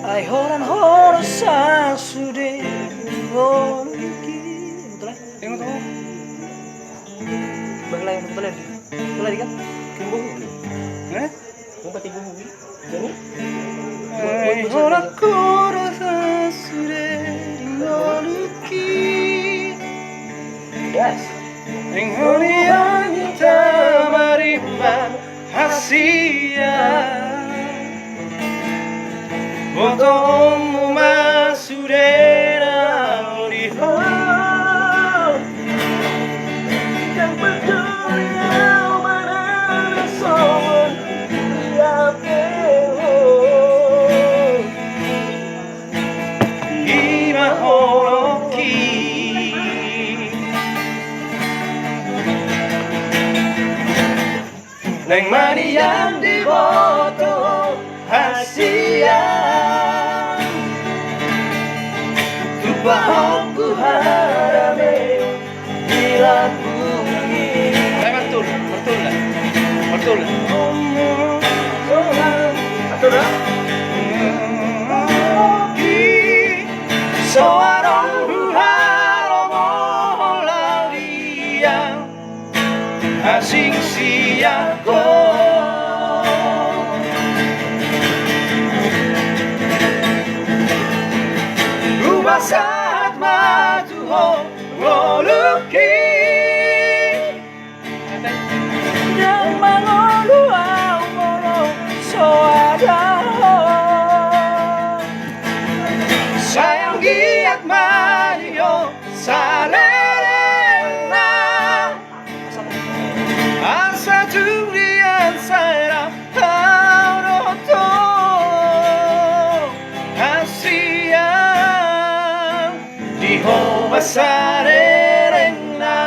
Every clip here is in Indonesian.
Ay horan sa sude ngolki. Betul ya? Tengok tuh. Banglayan betul ya? Betul ya kan? Kimbo. Eh? Mau pati bubu. Jadi? Ay horan sa sude ngolki. Yes. Engolian tamarima hasia. Botomu masudera lihat yang berdunia mana soal Ima holoki Neng manian di boto hasia Bahongku harame bila bumi. Betul lah. Betul lah. Seorang haromo lalia asing siako. Saat matu ngoluki yang mangolu awolo soada sayang giat mario salena asa durian saya tauroto Diho masarerena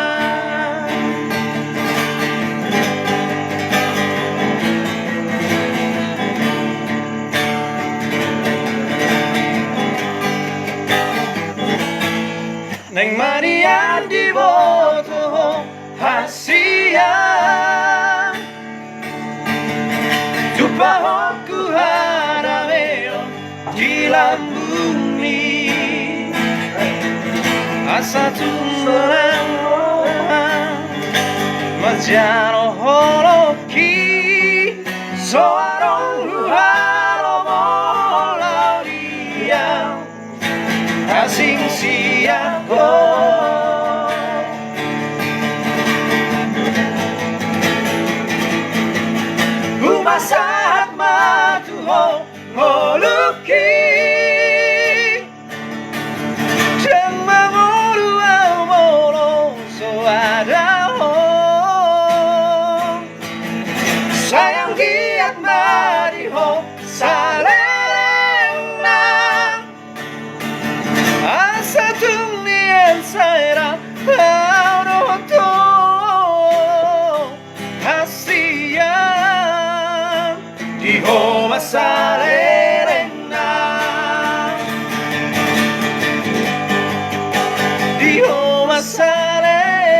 Neng Maria di boto hasia Tupahoku harameo di lambumi Asa tulang Majano holoki Soarong luharo molaria Asing siako Umasahat matuho holuki Sayang giat mariho salena Asa tungnian saira auroto hasia Diho masalena Diho masalena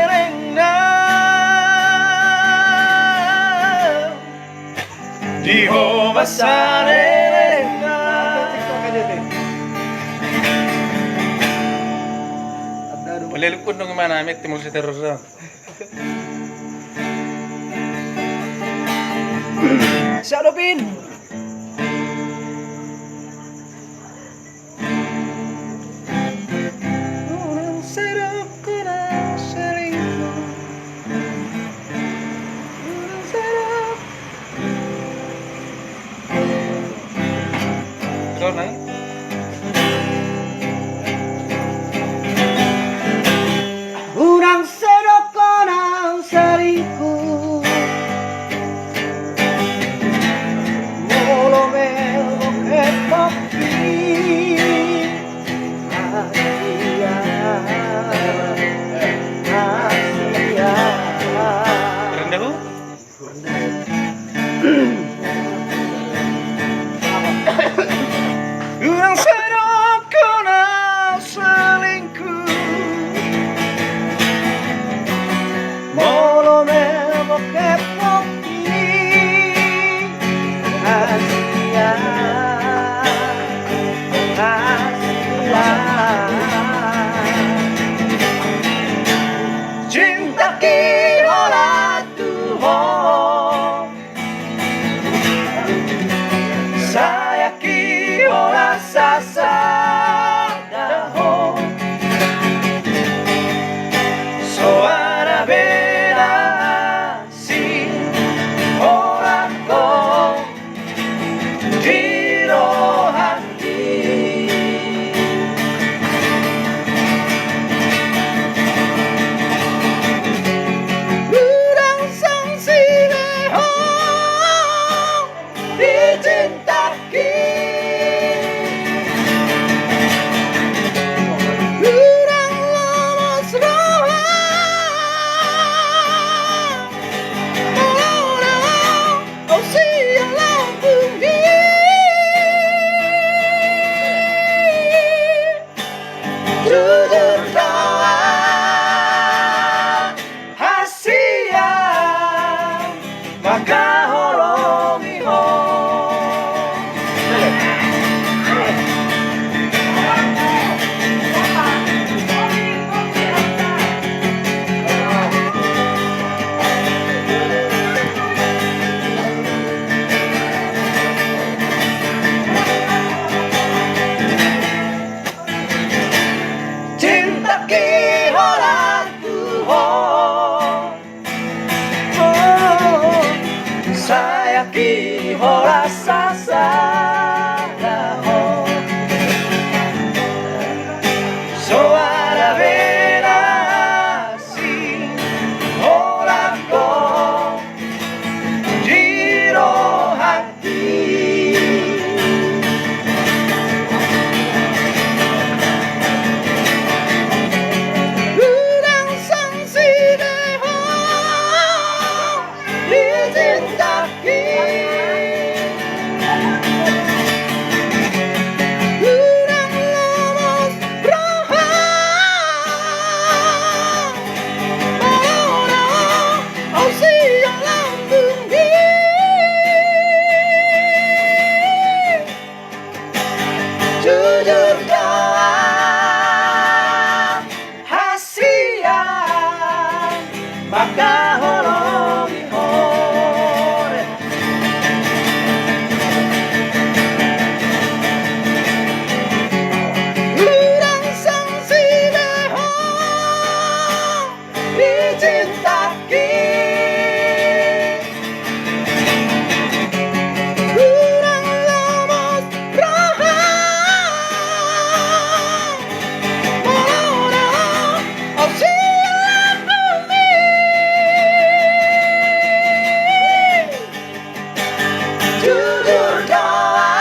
Diho masarena Palilukod nung manamit timul si terus Shadowpin Betul nih. Urang sedokonang sariku Makaholongi hore Urang sangsi beho Dicintaki Urang lomos raha Mora Oh siapumi Jujur doa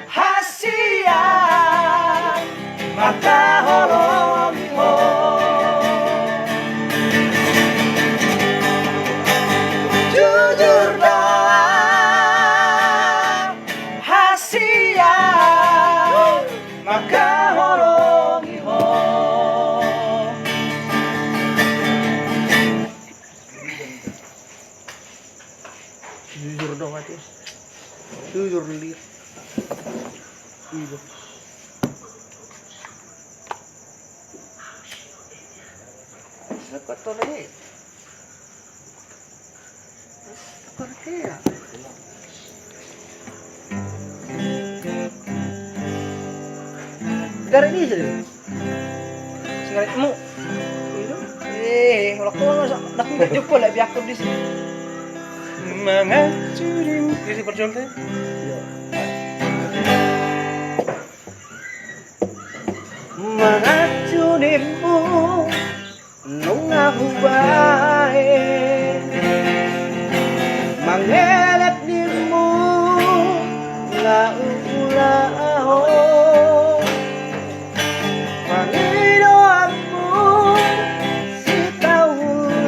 Hasian Makaholongi ho Jujur doa Hasian Makaholongi ho Jujur dong aja Jujur lihat Iya Kotor nih Kotor ya Sekarang ini saja Sigaretmu Itu Waktu nak jumpa lah biar aku di sini Mengancurin Isi perjuangkan Mengacunimu Nungahu bae Mangelep dirimu Ngauulaho Mangidoamu Si tau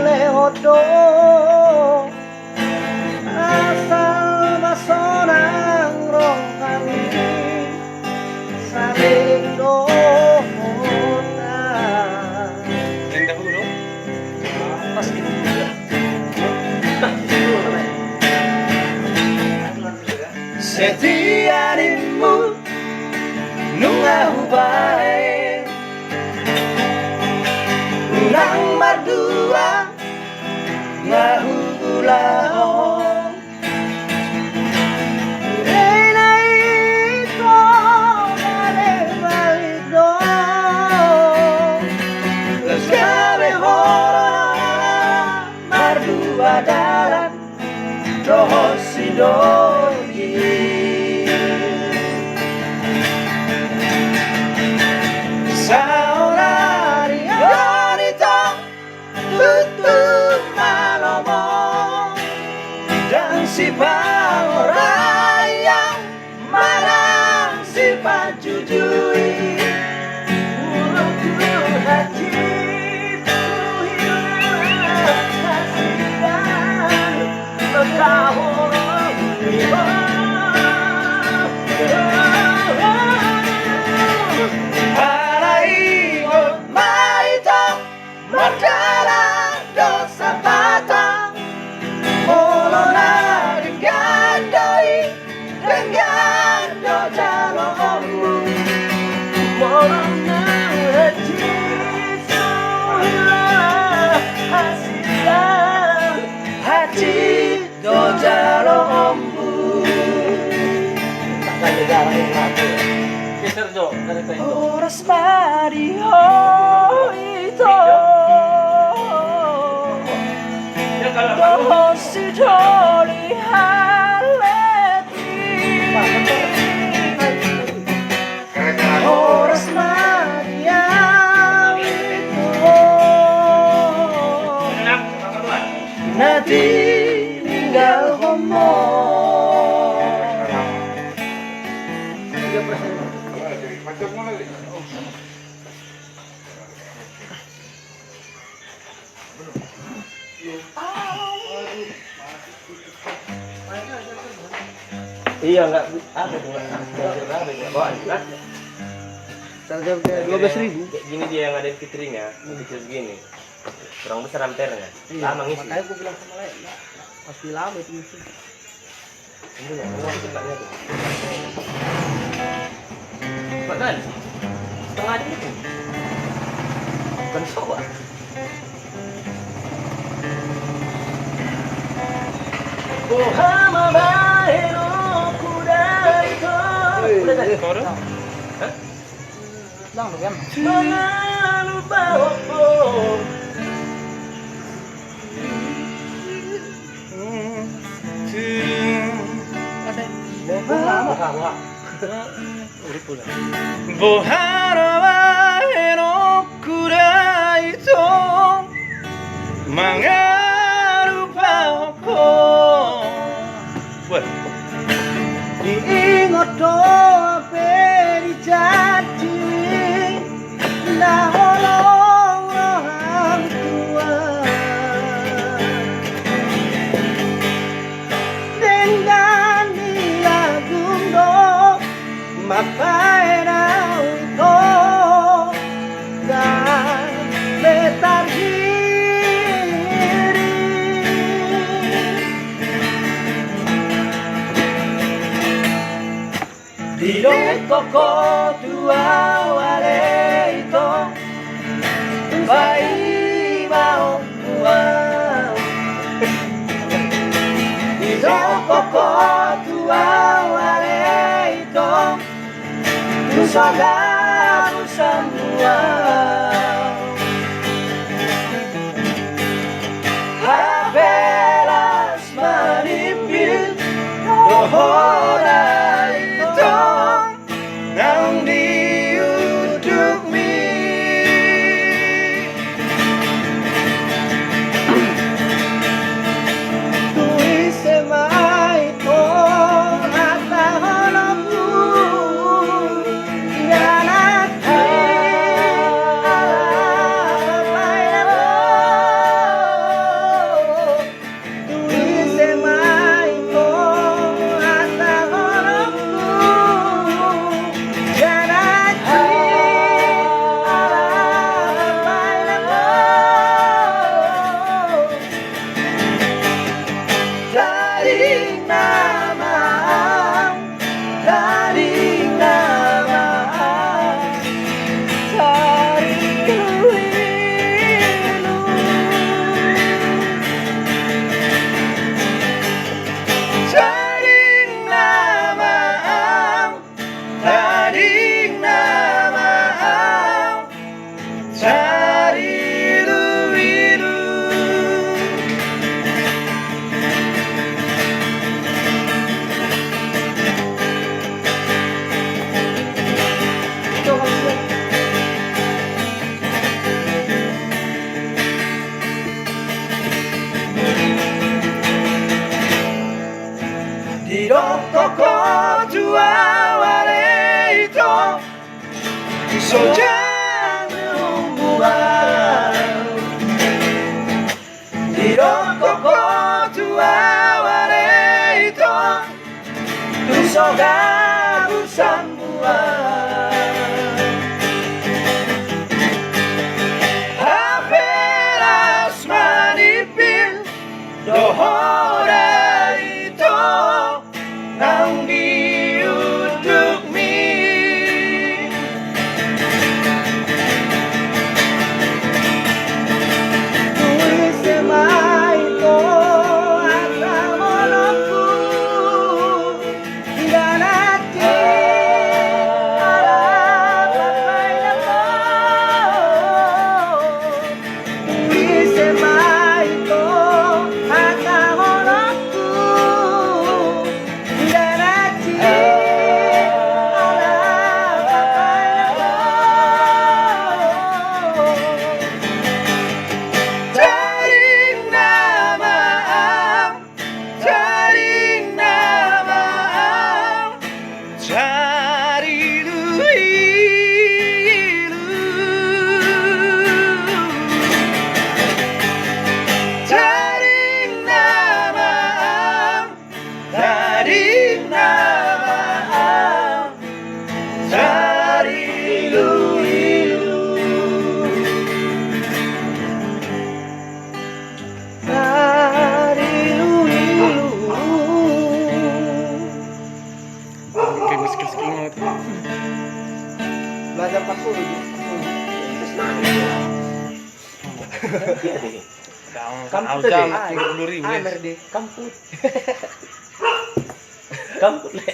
lehodo Asal masonang rohani Saling doa Pasti Setia dirimu Nungahu bae Nang berdua Ngahu ulaho Rena ito Balik do Los gabe Berdua darat Roho sidogi Saurari Arito Tutup malomo Dan si orang Marang si pajujui Urut hati Oras Mario ito Doon si Jolly Haleti Oras Mario ito Natininggal ko mo Iya enggak ada dengan bawaan kan? Harga 12.000. Gini dia yang ada di fitrinya, kecil segini. Kurang besar ampernya. Lama ngisi. Makanya aku bilang sama lain, pasti lama itu ngisi. Ini ya, aku cepatnya tuh. Cepat kan? Setengah jam itu. Bukan soal. お浜前の暗いとこれだよ変わるLang lu kan. Mga lupa ko Bohara no kurai to mangaru pa ko. Diingot to peri janji na holong orang tua dengan dia gundo mapai na ito dan betar diri di koko tua wale ito bai bao wow di koko tua wale ito saudara semua habelas menipil dohora itu nang diuduk mi tulis semai to hata holokku Koko tua wale itu sojan numbuhan di koko tua wale itu sogan sambuan haperas manipil dohora nang diuduk mi tulis semai to asal molokku dan hati harap sampai dapat tulis semai to asal molokku Belajar pas dulu. Iya, Kamput deh. jam Ah, 30.000 Amer deh, kamput. Kamput le.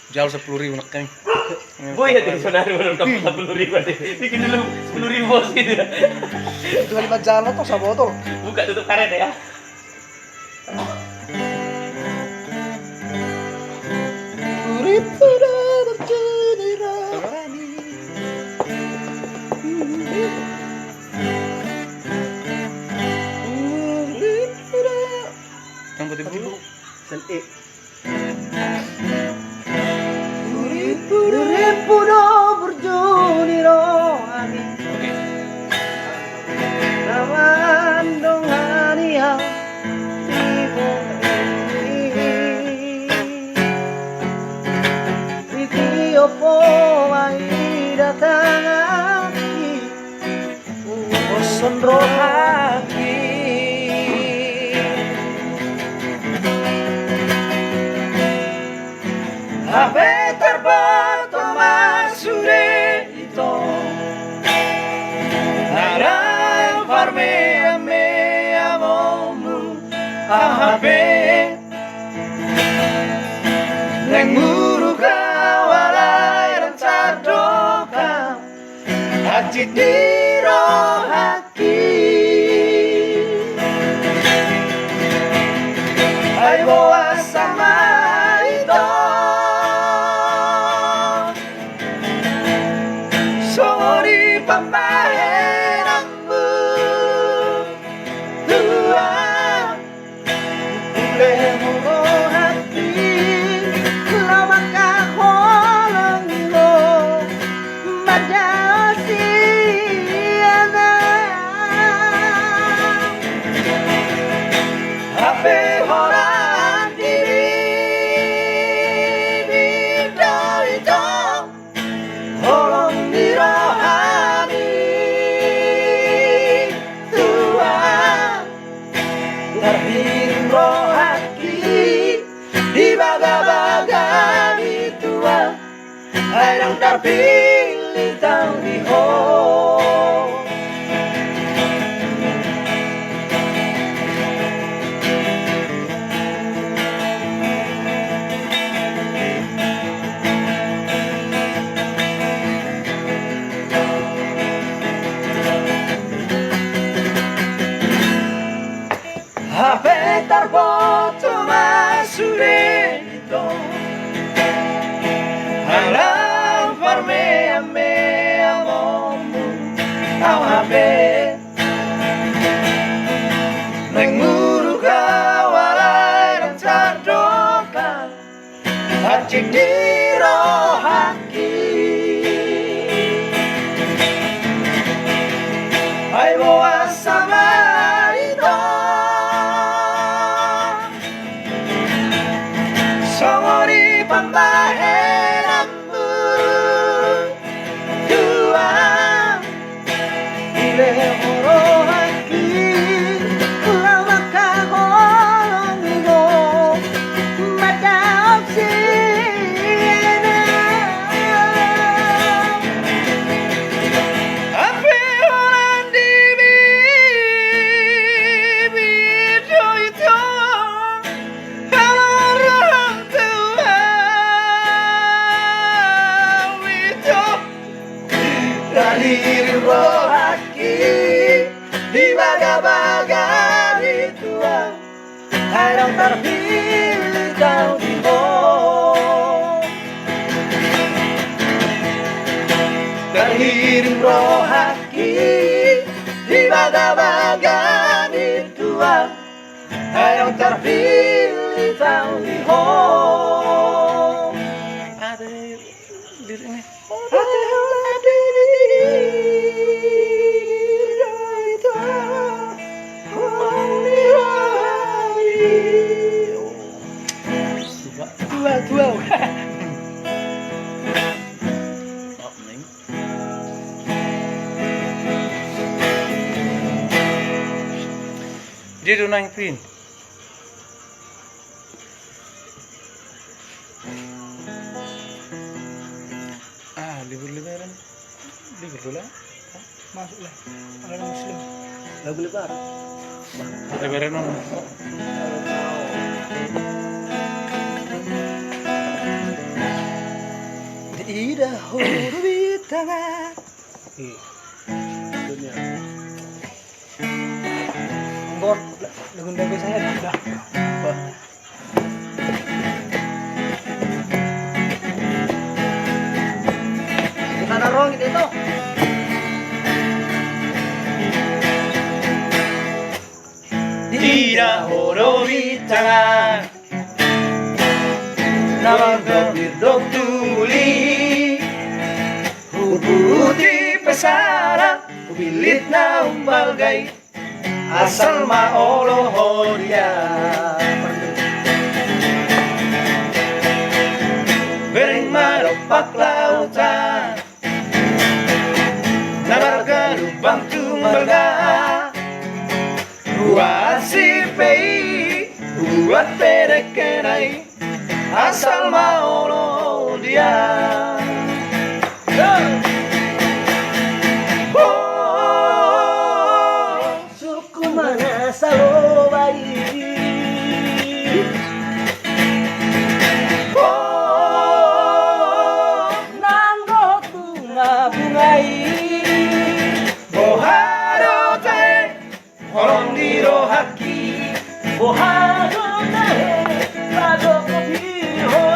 Jual 10.000 nak kami. Boy ya di sana belum kamput 10.000 deh. Bikin dulu 10.000 bos gitu. Itu 5 jalan tuh sama botol. Buka tutup karet ya. Yang putih-putih. Sen E. Ripudo berjuniro ani. Oke. Nawandong hania tibo Video po ay datang aki Bosan rohaki Habe terbato masure ito Harang farme ame amomu Ahabe Neng muru kawalai rancadoka Haji diro haki Hai boa sama ito Sorry pamahenangmu Tuhan Boleh mo hati Lama kaholong mo Madasiana Hape orang diri Bida ito Holong dirohani Tuhan Terhiring rohaki Di baga-baga di Tuhan Airang terpilih tang di ho Hape tarboto masure ito Harang farme ame amomu Au hape Neng muru kawalai dan cardoka Hacik diro haki Hai boa sama ito Songori pambahenangmu Tuhan Ile horohaki Lama kaholong mo Madaopsina Ape orang di bibir itu Harang Tuhan itu Lahir rohaki Di baga-baga di Tuhan Harang terpilih kau di bawah Terhiring rohaki Di baga-baga di Tuhan Harang terpilih kau di bawah Ada liriknya. Tua. Oh, Neng. Dia tu naik pin. Liver-liveran. Liver tu lah. Masuk lah. Ada muslim. Lagu lebaran. Lebaran non. Tidak huru di tangan. Dunia. Anggor lagu saya udah. Kita naruh gitu itu. Tidak huru di tangan. Nama hidup tuli. Putih pesara, bilit na umbalgay, asal maolo dia. Bering maropak lautan, nabarga lubang tumbalga. Buat si pei, buat perekenai, asal maolo dia. Suku mana selalu baik. Nanggo bunga bungai. Boharo tae, horong diro haki. Boharo tae, lago kopiro.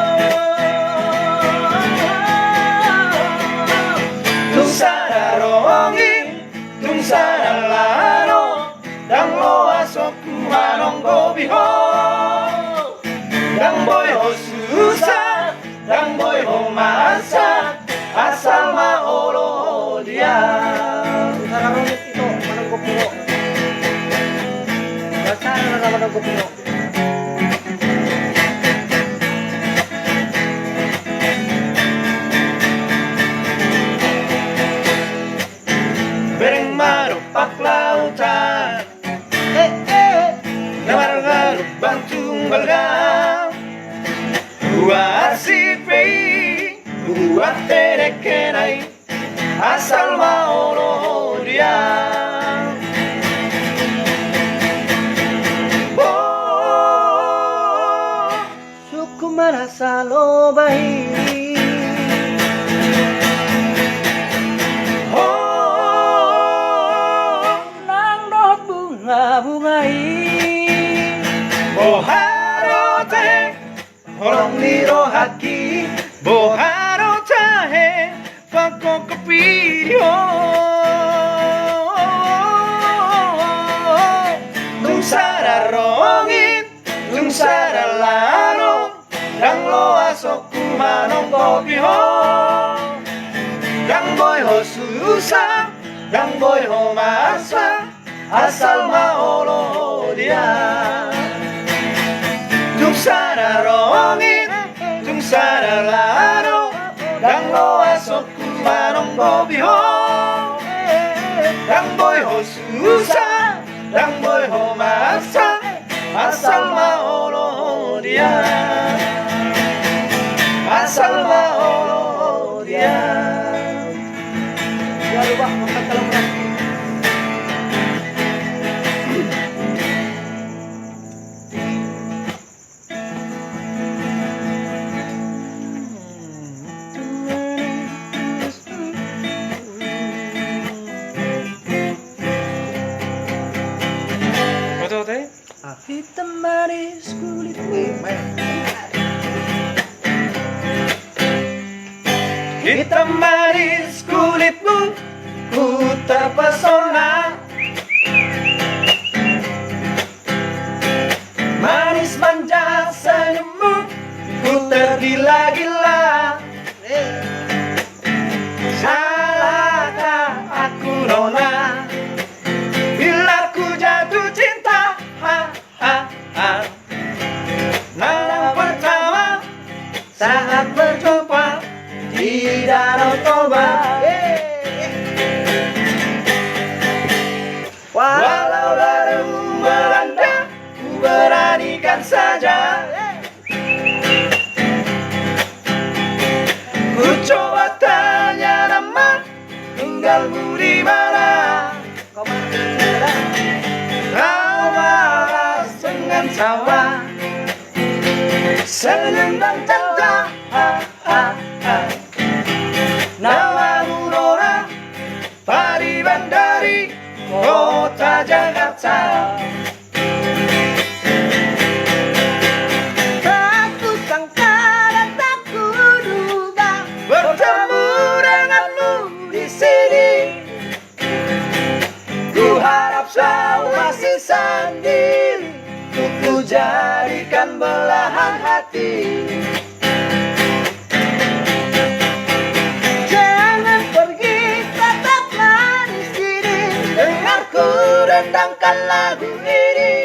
Tungsara rongi, tungsara lano, dang lo asok manong gobiho. Dang boy ho susah, dang boy ho masak, asal maolo dia. Tungsara rongit itu manong kopiro. Basta na manong kopiro. Bereng maropak lautan, namarga lubang tumbalga. Buat si pei, buat terekenai, asal maolo dia. Suku mana selalu baik. Bungai Boharo tahe Horong niro haki Boharo tahe Pako kepirio Tungsara rongit Tungsara lano Dang lo asok kumanong kopiho Dang boy ho susah Dang boy ho masak asal maolo dia. Tungsara rongit, tungsara lano, dang lo asok kumanong gobiho. Dang boy ho susah, dang boy ho masak, asal maolo dia. Asal maolo dia. Jangan lupa makan kalau berarti. Betul teh? Hitam manis kulitmu. Hitam manis kulitmu, ku terpesona. Manis manja senyummu, ku tergila-gila. Salahkah aku nona, bila ku jatuh cinta, ha ha ha. Nada pertama saat berjumpa di Danau Toba. Walau lalu melanda, ku beranikan saja. Ku coba tanya nama, tinggalmu di mana? nawa Selendang canda Nawa Murora Pariban dari kota Jakarta Tak kusangka dan tak kuduga bertemu denganmu di sini. Ku harap kau masih sendiri, ku jadikan belahan hati. Jangan pergi, tetaplah di sini. Dengar ku rendangkan lagu ini.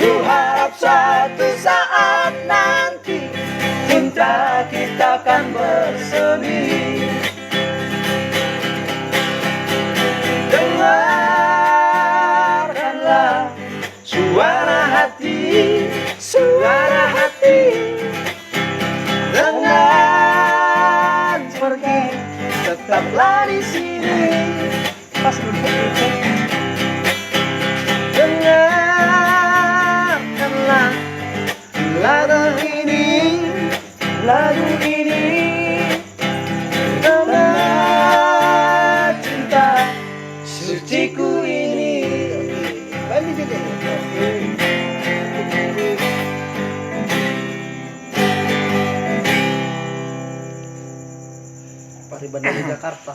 Ku harap suatu saat nanti cinta kita akan bersemi. Dengarkanlah suara hati, suara hati. Jangan pergi, tetaplah di sini. Pas dulu. Dengarkanlah lagu ini, lagu ini. Dengar cinta suciku ini. Balik juga. Pariban dari Jakarta.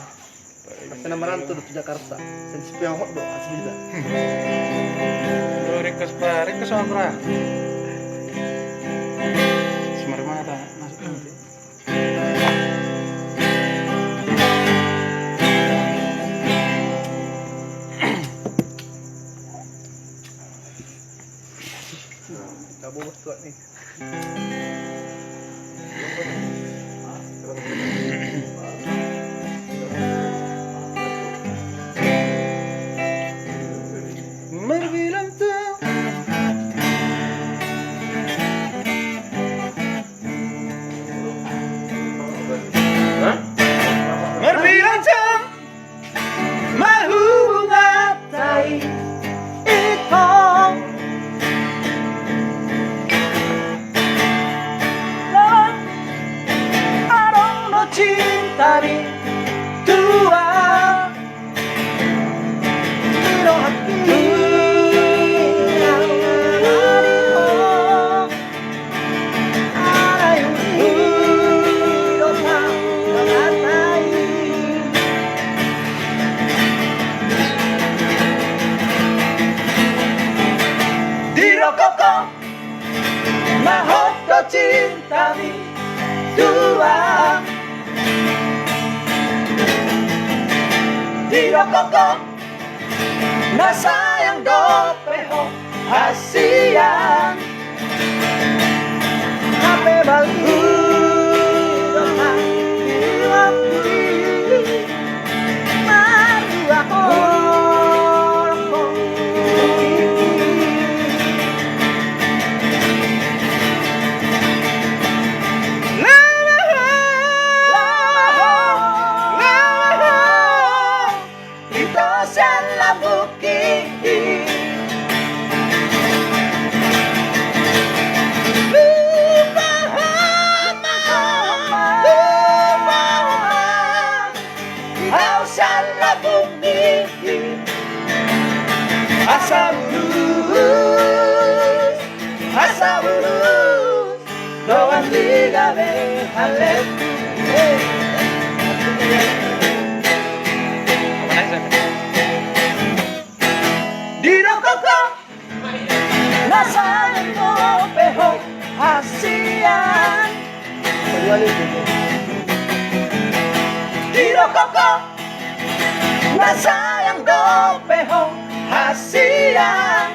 Karena merantau di Jakarta. Sensitif yang hot dong asli dah. Rekas pa, rekas apa? Semarmata masuk nanti. Kamu betul nih. Berbilang tuh berbilang jam mahu ngatai itu arong no cinta di tua no hati Koko mahot ko cinta mi dua Di koko na sayang do peho hasian Hape bali do hati maru ako Asa bulus Doan liga de halet Di koko nasa ko peho hasian Di koko nasa do peho hasian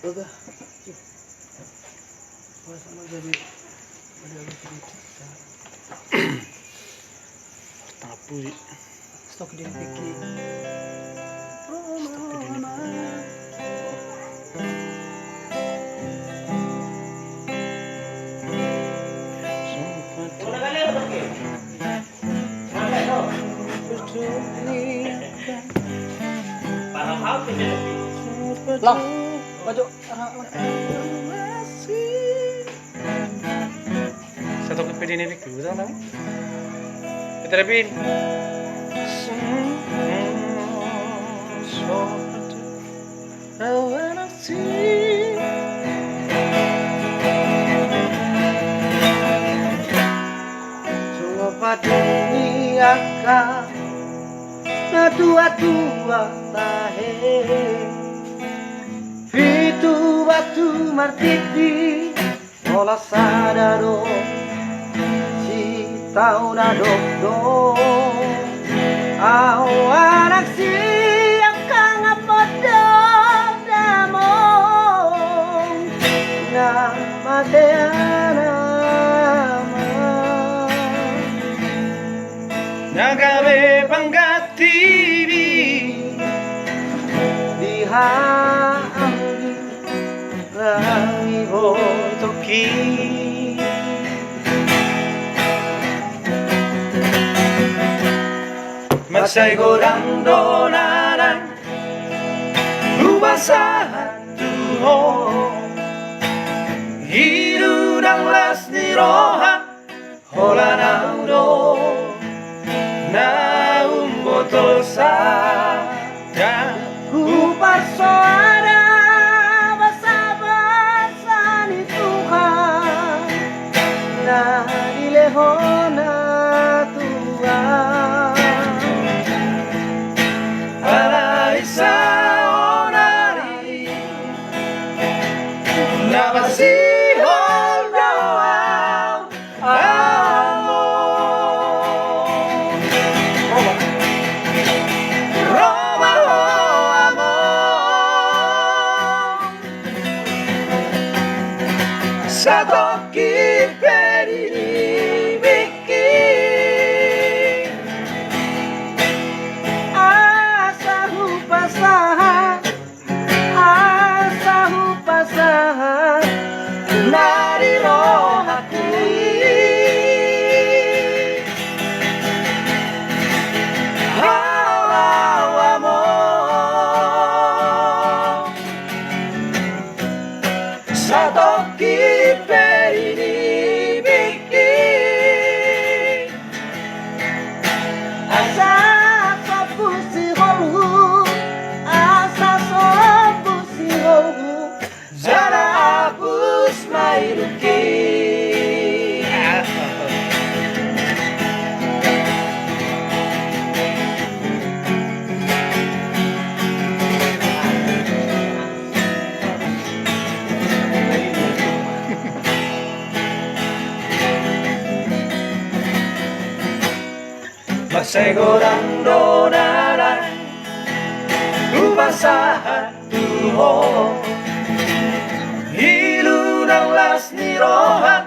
Udah. Masa mau jadi sedikit. Tapu sih. Stok di Vicky. Una galera pergi. Mana itu? Para hal tidak. Lang, maju. Satu ke pwede ni Vicky. Betul tak? Kita lebih. Coba dunia ka na tua-tua tahe Itu batu martiti Ola sadaro Si tau na dokdo Au anak siang kang apodo damong Na mateana Nagabe panggatibi Dihaambi Rangi toki Masay gorang donanan Ubasahan tuho Hirudang las ni roha Hola naudo Na umboto sada Kuparsoada basa-basa ni Tuhan Na dilehon na Tuhan Para isa onari Na basihol doang amor Roma ho amor Sa toki perini bikin Asa hupasahan Nari rohati Halau amor Sa toki perini bikin Asa sopusi holhu Zara hapus mairuki Masay gorang donaran Ubasahan tuho Hiludang las ni roha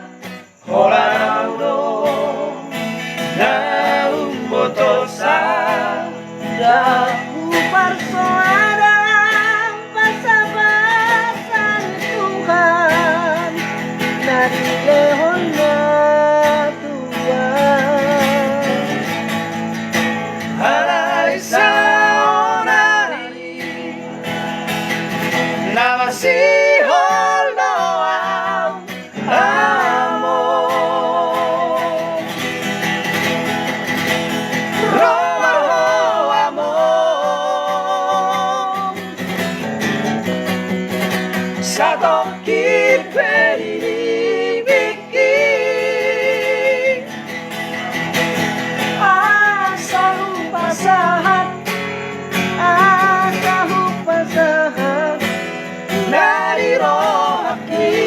Hola naudo Na umboto sada Kuparsoada basa-basa ni Tuhan Na dilehon na Tuhan Halay sa onari Na masihol doang amor Roma ho amor Sa toki perini bikin Asa hupasahan Nari rohaki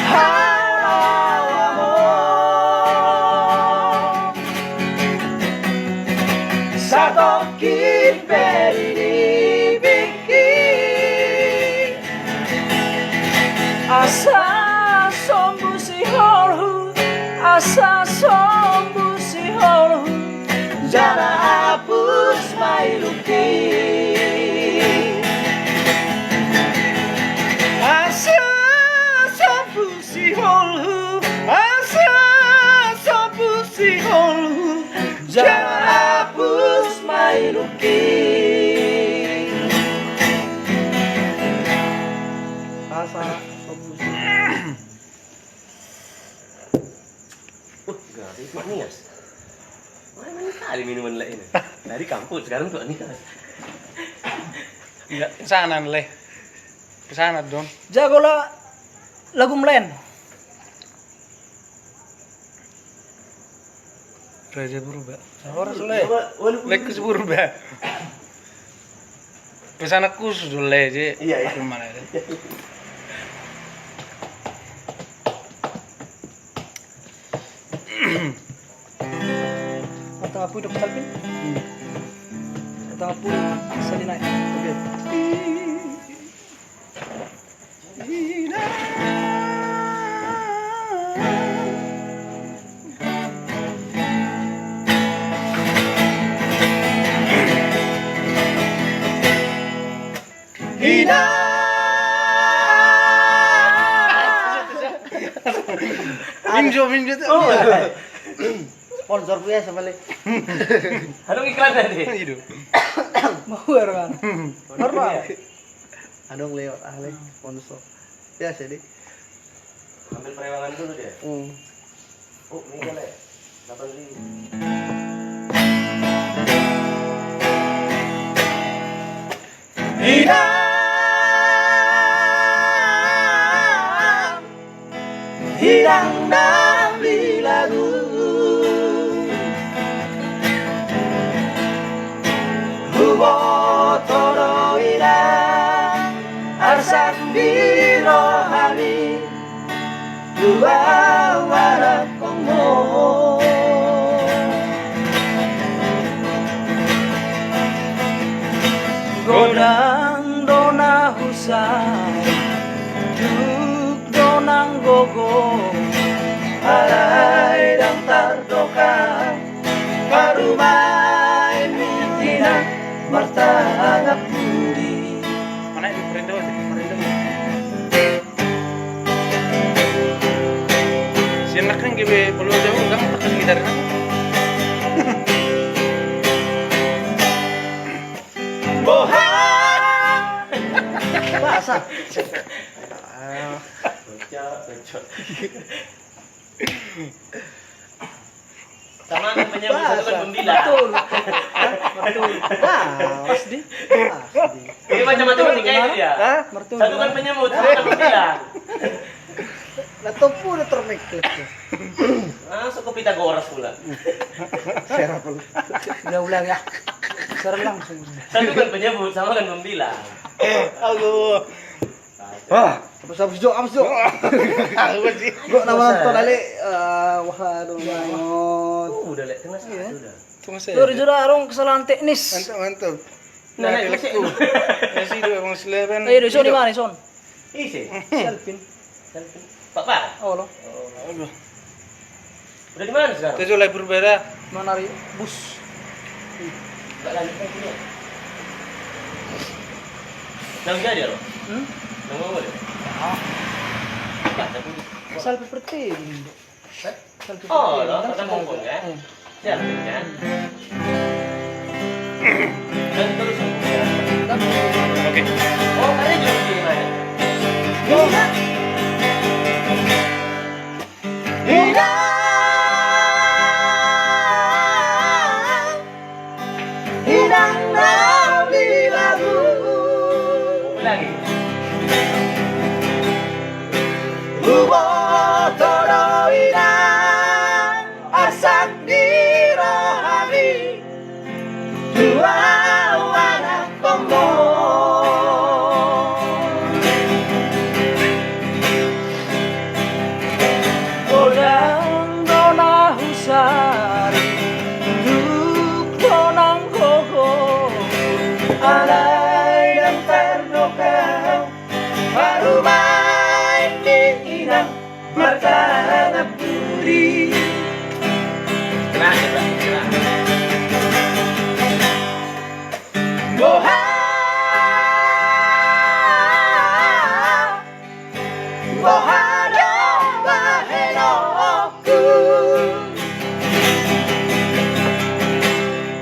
Halau amor Sa toki beri biki asa sombu si holhu asa sombu si holhu jana hapus mailuki asa sombu si holhu asa sombu si holhu jana hapus mailuki asa sombu si Gabi, manias. Mana kali minuman lain? Dari kampus sekarang tuh Anias. Enggak, kesana leh. Kesana dong. jago lah lagu melayan Raja berubah. orang soleh Lek kus berubah. Kesana kus dulu aja. Iya, iya. Kemana ada? atau apa udah salpin atau apa salina oke Hina Mingjo tuh. Oh, sponsor punya sebalik halo iklan tadi. Itu. mau kan Normal. adong lewat ahli sponsor ya sih Ambil perewangan dulu dia. Oh, ini kan ya. 8.000. Hidang dari lagu Hubo toro ira Arsak di rohani Dua warak komo Godang dona husai Duk donang gogo Alay dang tardoka Karumay mintina Martagap budi Mana itu Perindo aja? Si anak kan gue perlu jauh kan tekan gitar kan? Boha Bahasa Bacot. Sama kan penyambut satu kan pembilang. Betul Betul pasti Ini macam matematika itu ya. Mertua Satu kan penyambut, satu kan pembilang. Latopo udah termeklet Masuk ke Pitagoras pula. Serap lu ulang ya serap langsung Satu kan penyambut, sama kan pembilang. Aduh. Apa Jo? Aku sih. Gua nama nonton ali wah aduh banget. Udah lek tengah satu udah. Tunggu saya. Tuh jura arung kesalahan teknis. Mantap. Nah, Nah, ini elektu. Masih dua emang seleban. Ayo Son di mana Son? Isi. Selfin. Pak Pak. Oh lo. Aduh. Udah di mana sekarang? Itu lagi berbeda. Mana ri bus? Enggak lanjut lagi ya. Nang jadi lo. Nang mau boleh. Enggak tapi. Selfie seperti ini. Selfie Oh, lo ketemu pun ya. Ya, kan. Dan terus ya. Oke. Oh, kalian juga di mana? Hidang dari lagu Lagi. Hubo toro ina asak di rohani Dua anak komo Godang dona husari Duk donang gogo alay dan terluka baru main diinang martabak putri. Kena, kena. Boha Bohado bahenoku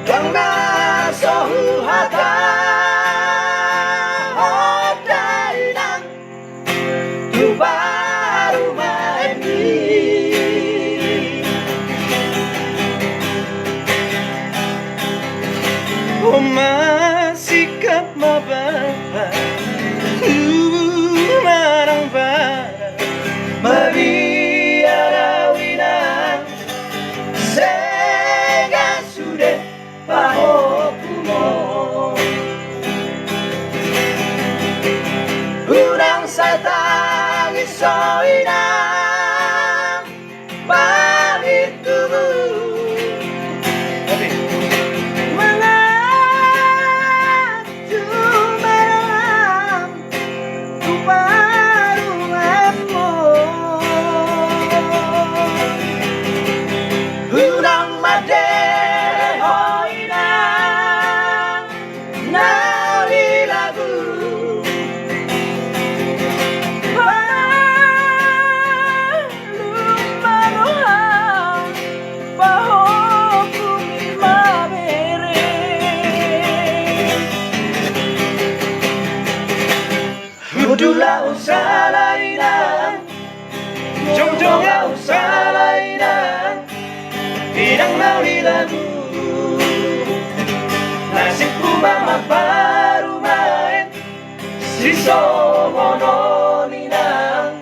Dang nasohu hata Hodainang Tu baru main Oh masikap mababa Marang bara Mabiara winang Sega sude pahokumo Urang satang isoinang Pamit tubuh Dula usalainan Jongjonga usalainan Idang nauli lagu Nasibku mama baru main Siso mononinang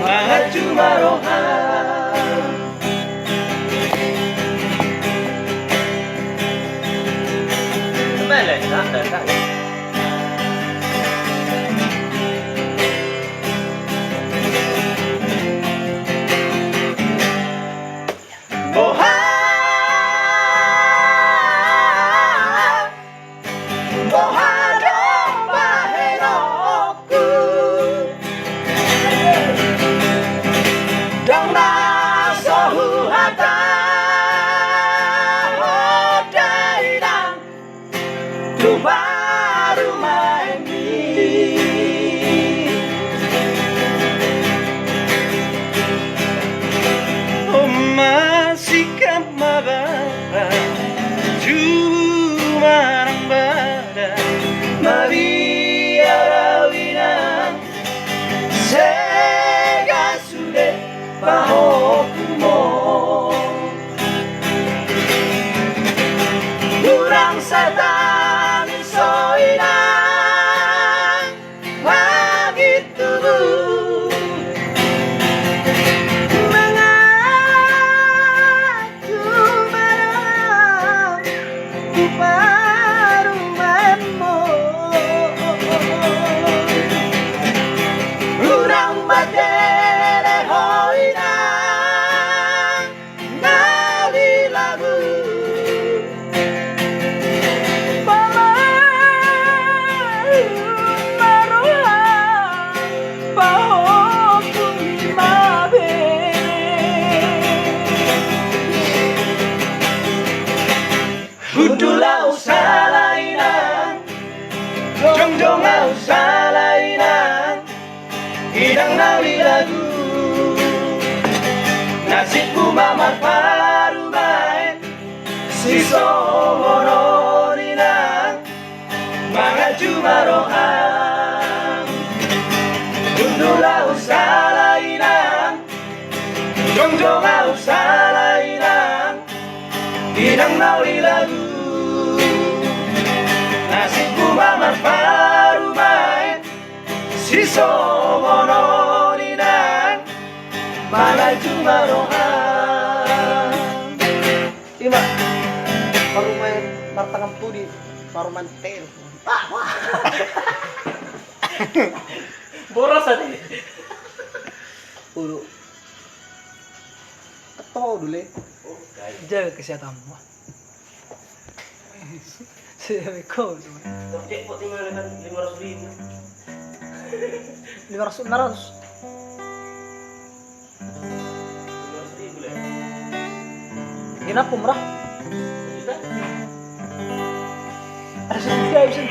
Mahaju marohan Kembali, tak. Bohado bahenoku Dang nasohu hata Hodainang Tu baru main Oh masikap mababa Jumarang bada Mabiara winang Sega sude pahokumo Urang satang isoinang Magit tubuh Mengaju barang Baru memo Urang badere hoinang Nali lagu Hudula usalainan Jongjonga usalainan Idang nauli lagu Nasibku mamar paru main Siso mononinang Mangaju marohan Hudula usalainan Jongjonga usalainan Idang nauli lagu Nasibku mamar paru main Siso mononinang Malaju marohan Ima Baru main martangan pudi Baru main tel Boros tadi. Ulu Ketawa dulu ya Jaga kesehatanmu. Assalamualaikum. Jackpot tinggal kan 500.000. 500 600. 500.000 lah. Genap murah. Juta. Ada sejuta bisa.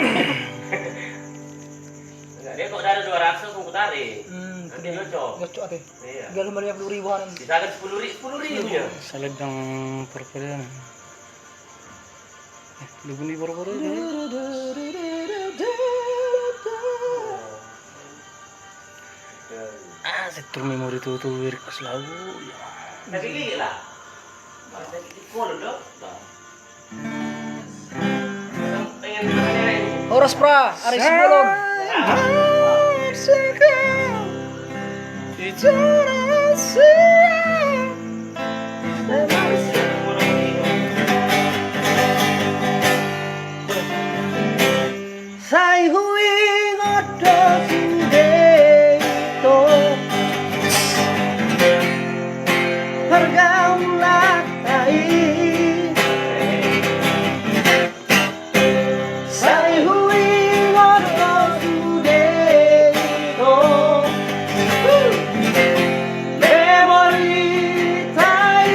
Enggak, dia kok udah ada 200 aku tarik. Itu Nanti dia. cocok. Cocok deh. Iya. 350.000-an. Sisakan 10.000 nya. Saladang purpura. Lugu ni purpura. Sektor memori tu wir selalu. Nagigil lah. Call dong. Pengen ini. Oras pra, ari sebelum. Sai hui ngodo sude to pergaulan tai sai hui ngodo sude to memori tai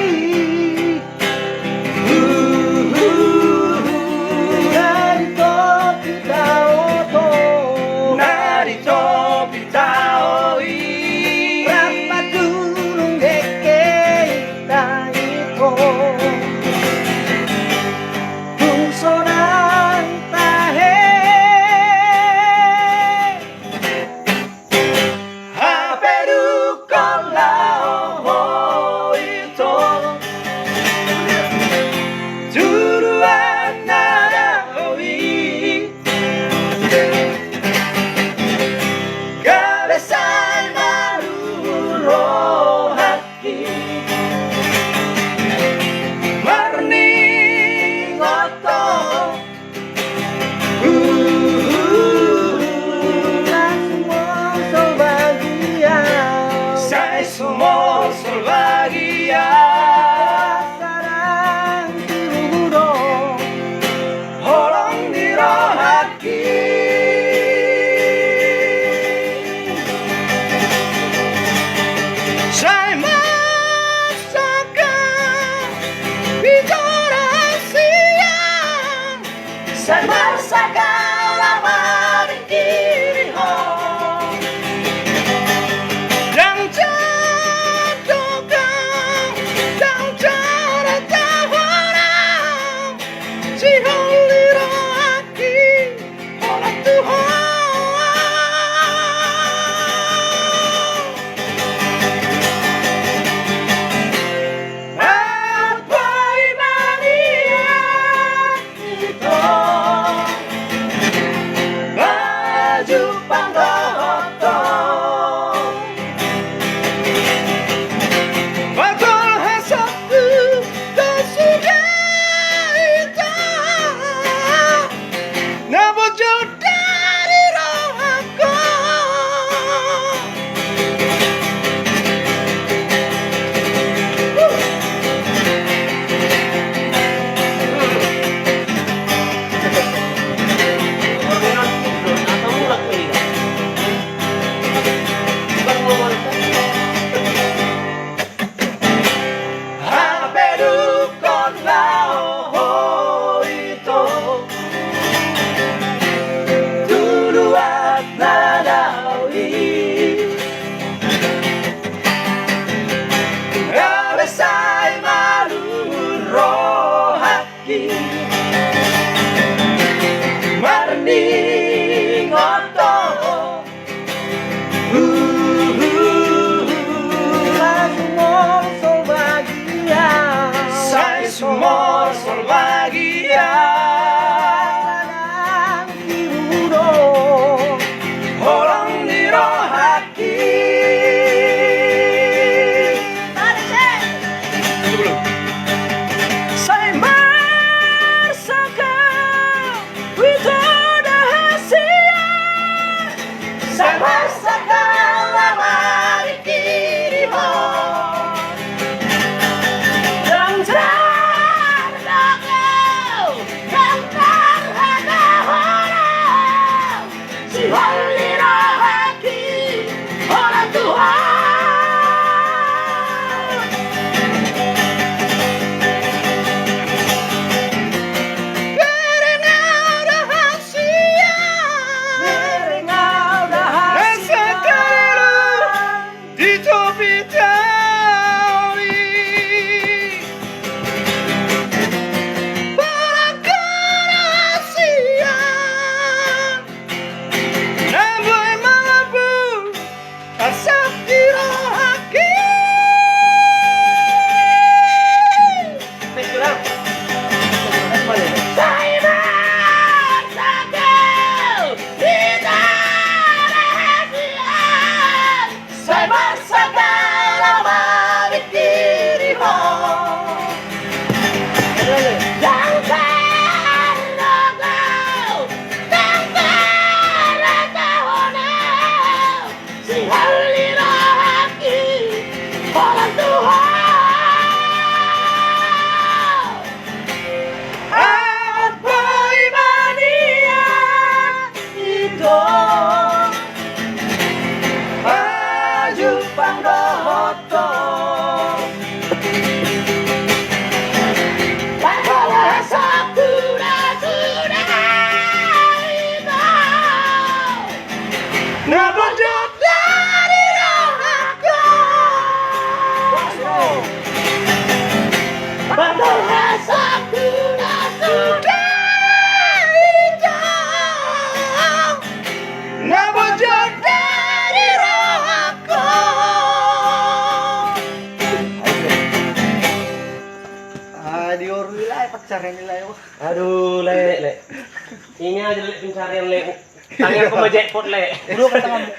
Ini aja le pencarian le. Tangan aku mau jackpot le. Dulu ke tanganmu.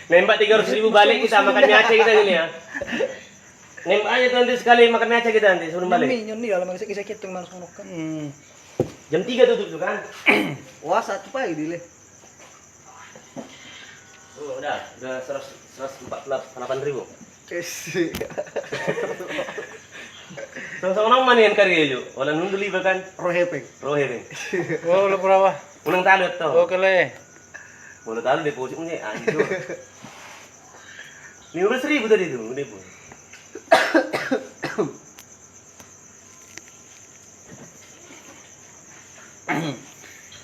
Nembak 300.000 balik kita makan mie Aceh kita ini ya. Nembak aja tuh nanti sekali makan mie Aceh kita nanti sebelum balik. Nyoni dalam kisah kita yang mana sono kan. Jam 3 tutup tuh kan. Wah, 1 pagi dile. Oh, udah 148.000. Sama-sama nama nih yang karya ju. Wala nunggu liba kan. Rohepeng. Rohe. Oh, lo berapa? Unang talot to. Oke le. Mula talo depositnya anjir. 15.000 tadi tuh, depo.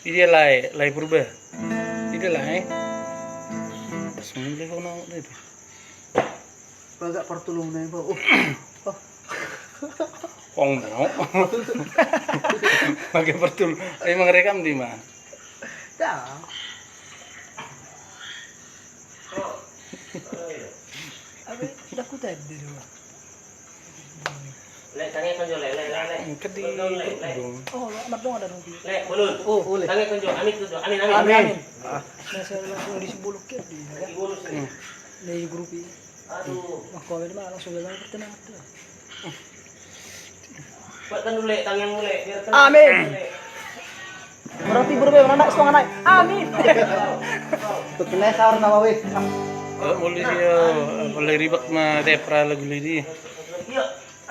Ini lai purba. Ini lai. Semua le kono itu. Agak pertulung na ba. Ong mau. Pakai pertul. Emang rekam di mana? Dah. Abe, dah ku tadi dulu. Le, tangan konjo le. Kedi. Oh, amat dong ada rugi. Le, bulun. Oh, boleh. Tangan konjo, amin tuh. Amin. Amin. Nah, saya langsung di sebuluk ya di. Lagi bulus nih. Dari grup ini. Aduh. Wah, kau ini mah langsung bilang pertenang tuh. Buatkan dulu le, tangan mulai. Biar tenang. Amin. Berarti berbe mana nak setengah naik. Amin. Tukne sahur nama weh. Mulai dia mulai ribet mah depra lagu lidi. Iya.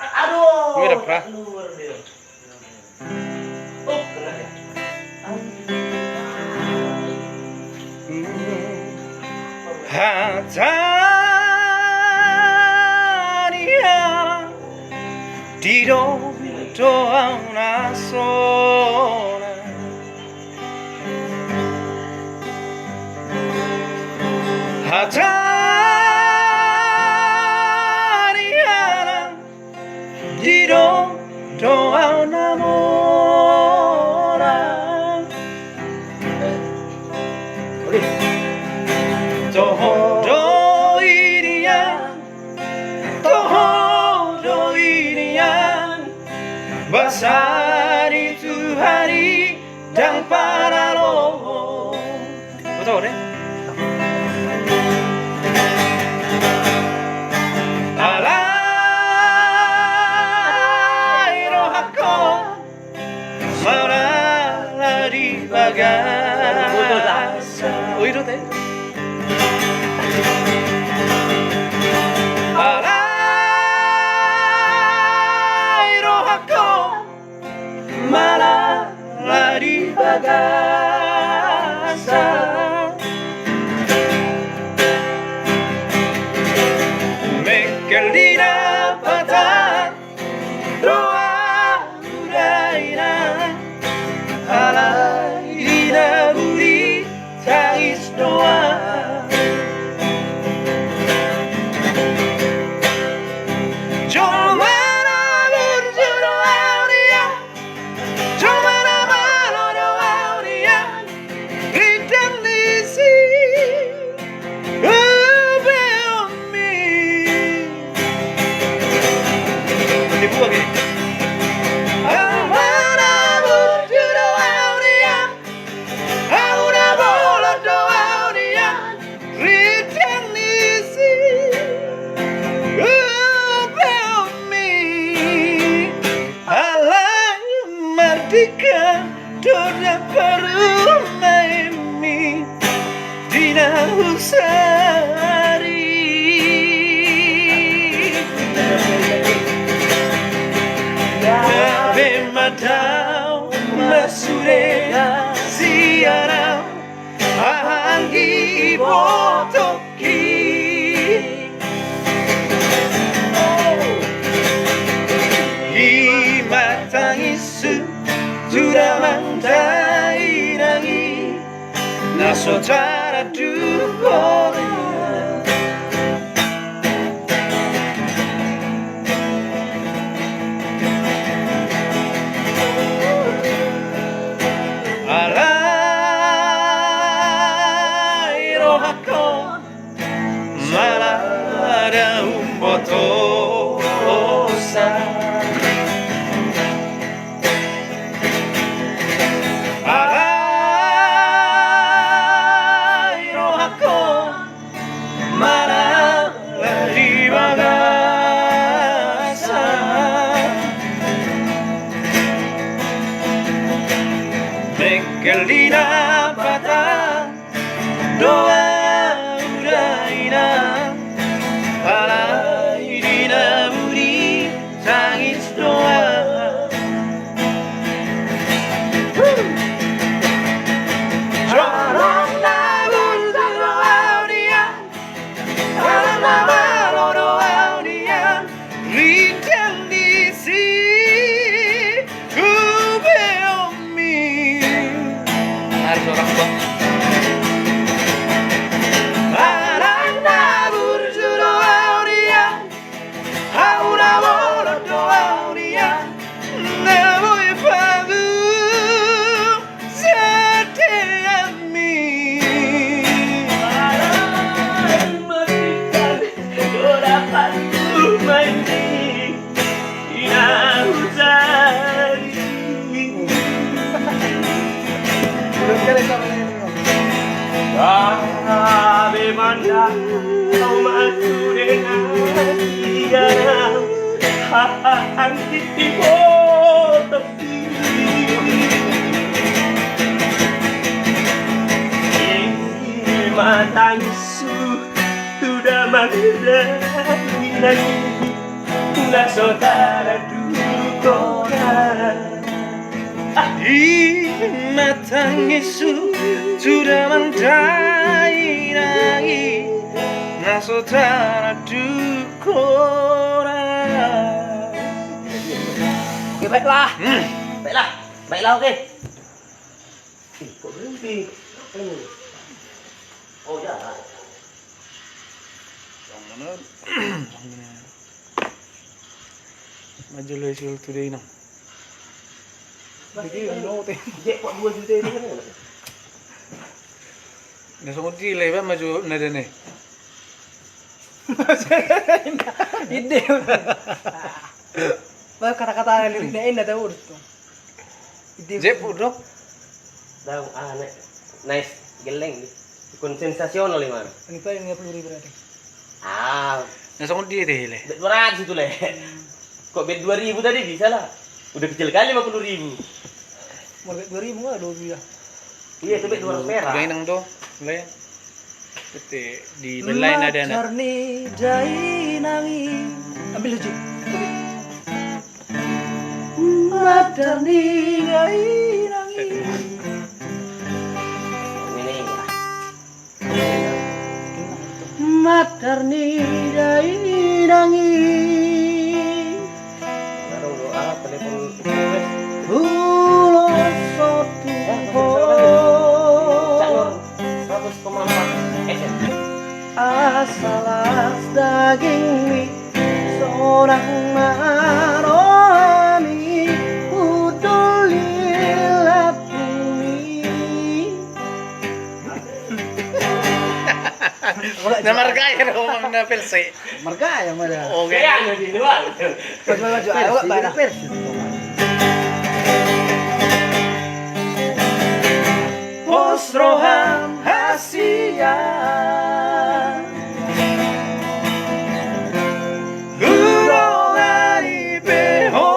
Aduh. Ini depra. Luar dia. Oh, kena ya. Hatania di doa una sola Hatania di doa una mora Todo irian Basari itu hari dan para roh. Betul deh. Alai rohako Malah di bagasa. Oh itu teh. Malah di bagasa Mekel di dapatan doa udaina Alai di naburi tangis doa Dona Parumaimi Dina Husari Nabe Madao Masurena Ziara Ahangi Botoki Himatangisu Sudah mandai lagi Naso cara dukonya Alai rohako Malah ada umbotosa Alai perapatan doa Ukraina palai dinamuri tangis doa. Ave manda kau masuk dengan tiga hati tibo tepi matangisu sudah menghadapi lagi nggak saudara dukoran. Matangisu sudah mendai lagi na saudara dukora. Oke, baiklah. Baiklah, oke. Kok berhenti? Oh ya. Maju lo sul today nang. Jadi note. Jek kok 2 juta ini kan? Nasong di leva maju na dene. Ide. Bah kata-kata liriknya indah tahu tuh. Ide. Jep udah. Daun nice geleng nih. Ikon sensasional nih man. Ini pa yung 50,000 berarti. Nasong di deh le. Bet 200 itu leh. Kok bet 2000 tadi bisa lah. Udah kecil kali 50.000. Mau bet 2.000 nggak 2 ya? Iya itu bet 200 perak. Gay nang do. Le. Bete di lain ada na. Macarni jai nangi. Ambil lucu. Macarni jai nangi. Ini Macarni jai nangi. Baru doa telepon Ulo sotu Caknur 100,4 FM. asalas daging mi seorang maroni udulilat bumi. Na margaya ro mang na pelse. Margaya mala. Okay. Kaya ano din ba? Maju ayo ba na versi. Ostrohan Asia. Gurongani beho.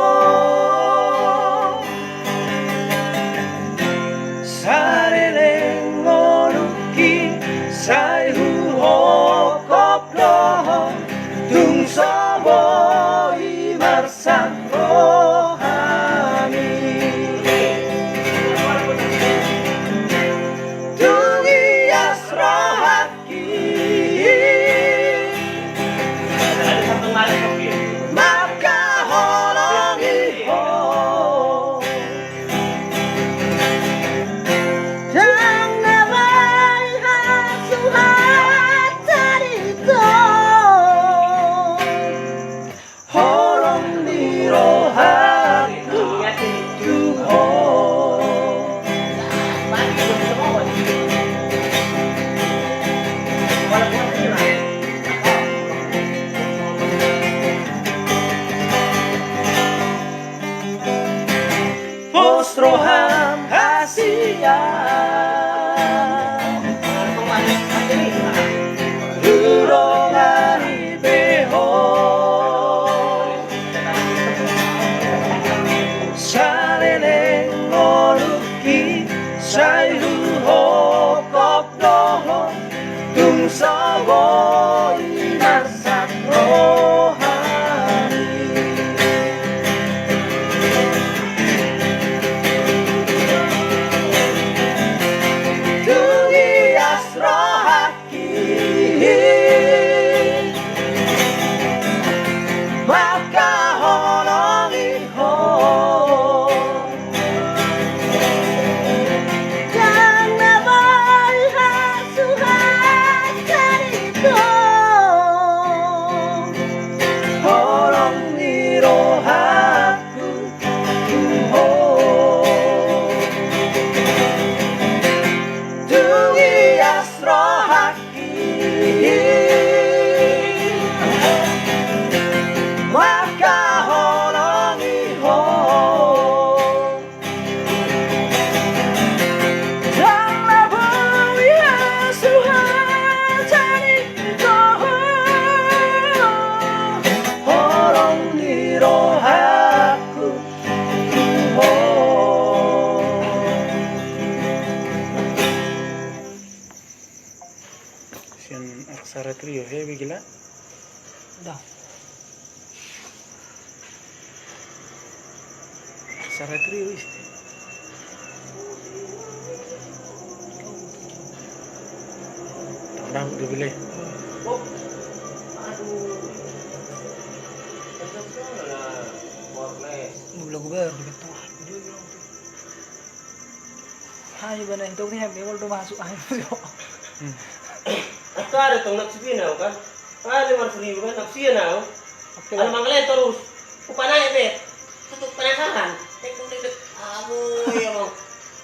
Sareleng oluki saihu hokoplo tung sobo imarsak rohani. Dunia rohaki Ada satu malam kopi. maka holongi ho. Jangan hasuhat cerita Holong di rohaki tuho. Ostrohan Asia. Gurongani beho. Sareleng oluki saihu hokok doho tung sawo inasak rohani tungi asro haki maka holongi ho Sian aksara trio heavy gila. dah Aksara trio is. Tahu udah boleh. Oh. Aduh. Warles. belum gue dekat tuh hai bana itu nih memang udah masuk air Ito ada tong nagsibinaw kan? Ah, 5,000 kan? Nagsibinaw. oke Ano manggalay terus? Upanay be. Tutuk penasaran. Tek. Amoy emang.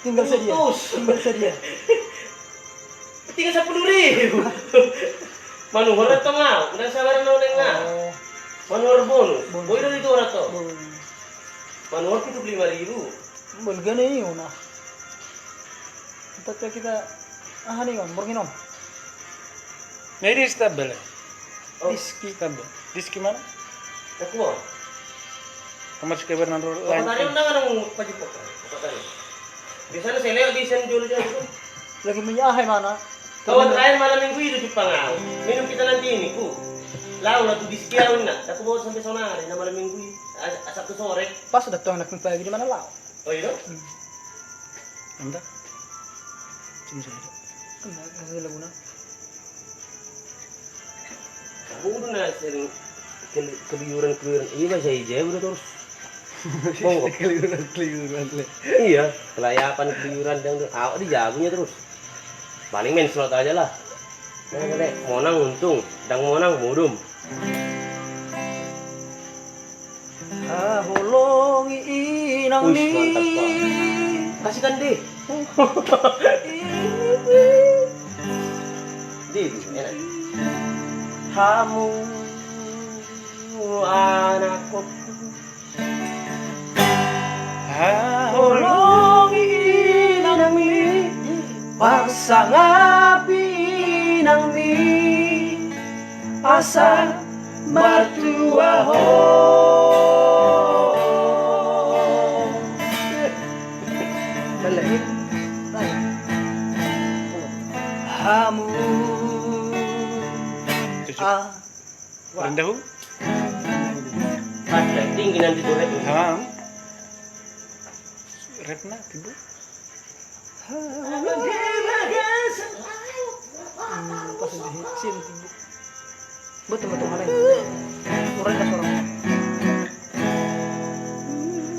tinggal saja Putus. tinggal saja Tinggal 10,000. Manuhor na to nga. Udah sabaran na ulit nga. oh Manuhor bonus. Bonus. Boy na dito na to. bon Manuhor 75,000. bon gani yun ah tapi kita nih kan borginom Ini stabil. Oh. diski Stabil. Diski mana? Ako mo. Kamar skaber nandro lain. Kapatari mo na nga nung pajipok. Kapatari. Bisa na sila. Bisa na Jolo dyan. lagi menyahay mana Kawan terakhir malam minggu itu di Pangau. Minum kita nanti ini ku. Lau lah tu diskiaun nak. Aku bawa sampai sana hari na malam minggu. Sabtu sore. pas udah tuh anak pagi di mana lah Oh iya. Anda? Cuma saya. enggak laguna Aku udah na sering keluyuran. Iya saya hijau udah terus. Oh, Keliuran. iya. Kelayapan keluyuran dan awak di jagonya terus. Paling main slot aja lah. Monang untung, dang monang mudum. holongi inang Wih, ni mantap, Pak. Kasihkan deh. Di, enak. Kamu anakku. holongi inang ni pasangapi inang ni asa mertua ho balik hamu Rendah. Ada tinggi nanti tuh rep. Hamam. Repna tiba. pas di sini betul kemarin kurang dah suara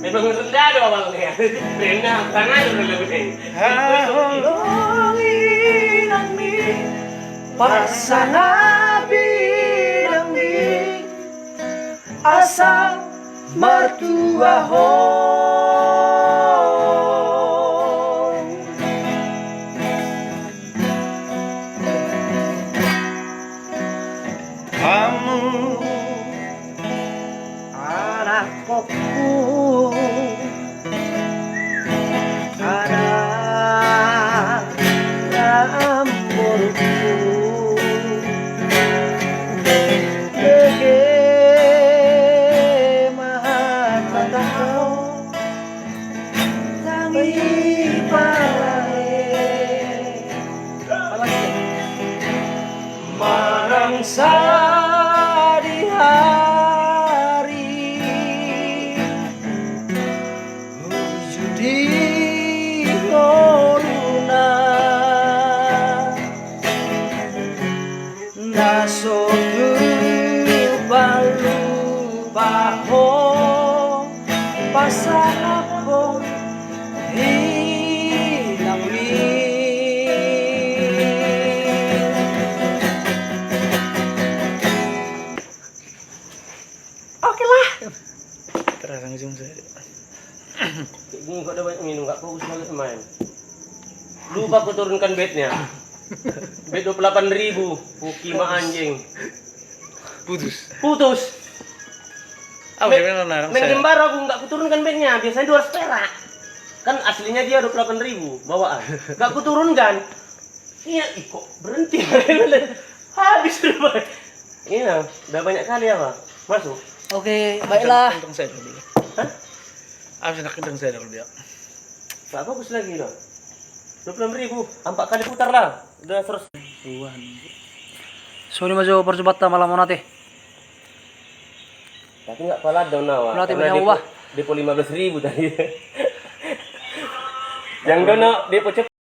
Memang rendah doang awalnya. Rendah, tangan udah lebih. holongi inang ni pasangapi inang ni asa mertua ho Kamu anak kokku anak ramburku bagaimana kau bangsa di hari judi corona nasoku balu baho pasang ako hilang oke lah. Terasa ngejung saya. Ini kok udah banyak minum, gak fokus lagi main. Lupa aku turunkan bednya. Bed 28.000, Pukima anjing. Putus. Ah, Main- udah narang Main saya. game baru aku nggak kuturunkan bednya, biasanya 200 perak. Kan aslinya dia 28.000 bawaan. Gak kuturunkan. Iya, kok berhenti. Habis udah. Iya, udah banyak kali apa? Masuk. Oke, baiklah. Kenceng saya dulu. Hah? Ah, sudah kenceng saya dulu dia. Gak bagus lagi dong. 26.000, 4 kali putar lah. Udah terus. So ini maju percobaan malam mau nanti. Tapi nggak pala dong nawa. Berarti Karena banyak ubah. Depo 15.000 tadi. Yang dono depo cepet.